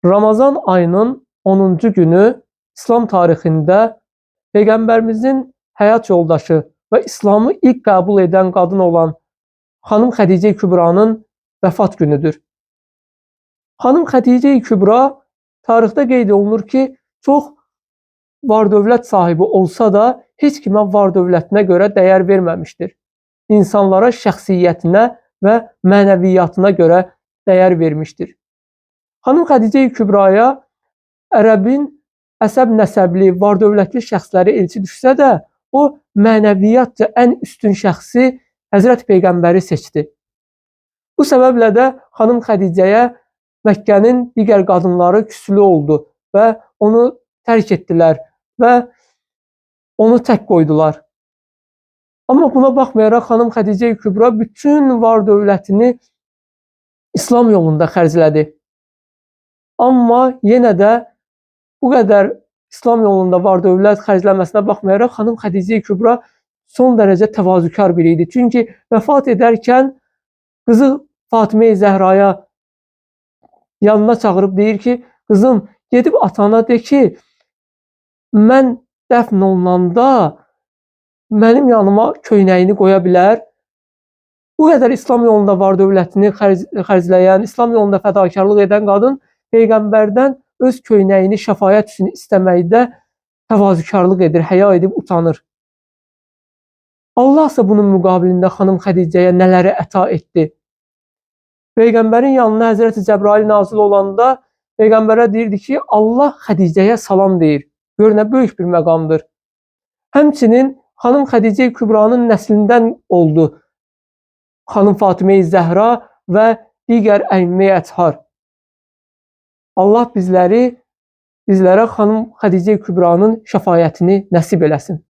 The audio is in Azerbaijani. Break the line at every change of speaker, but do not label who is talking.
Ramazan ayının 10-cu günü İslam tarixində Peyğəmbərimizin həyat yoldaşı və İslamı ilk qəbul edən qadın olan xanım Xədicə Kübranın vəfat günüdür. Xanım Xədicə Kübra tarixdə qeyd olunur ki, çox var-dövlət sahibi olsa da heç kimə var-dövlətinə görə dəyər verməmişdir. İnsanlara şəxsiyyətinə və mənəviyyatına görə dəyər vermişdir. Xanım Xədicə Kübraya ərəbin əsəb nəsəbli, var-dövlətli şəxsləri elçi düşsə də, o mənəviyyatca ən üstün şəxsi Həzrət Peyğəmbəri seçdi. Bu səbəblə də xanım Xədicəyə Məkkənin digər qadınları küslü oldu və onu tərk etdilər və onu tək qoydular. Amma buna baxmayaraq xanım Xədicə Kübra bütün var-dövlətini İslam yolunda xərclədi. Amma yenə də bu qədər İslam yolunda var-dövlət xərcləməsinə baxmayaraq xanım Xədicə Kübra son dərəcə təvazükar biri idi. Çünki vəfat edərkən qızı Fatimə-i Zəhraya yanına çağırıb deyir ki, qızım, gedib atana de ki, mən dəfn olunanda mənim yanıma köynəyini qoya bilər. Bu qədər İslam yolunda var-dövlətini xərcləyən, İslam yolunda fədakarlıq edən qadın Peyğəmbərdən öz köynəyini şəfaət üçün istəməkdə təvazükarlıq edir, həya edib utanır. Allah isə bunun müqabilində xanım Xədicəyə nələri əta etdi? Peyğəmbərin yanına Həzrəti Cəbrail nazil olanda Peyğəmbərə deyirdi ki, Allah Xədicəyə salam deyir. Gör nə böyük bir məqamdır. Həmçinin xanım Xədicə Kübranın nəslindən oldu xanım Fatimə-i Zəhra və digər əimmə-i əthar. Allah bizlərə xanım Xədicə Kübranın şəfaətini nəsib eləsin.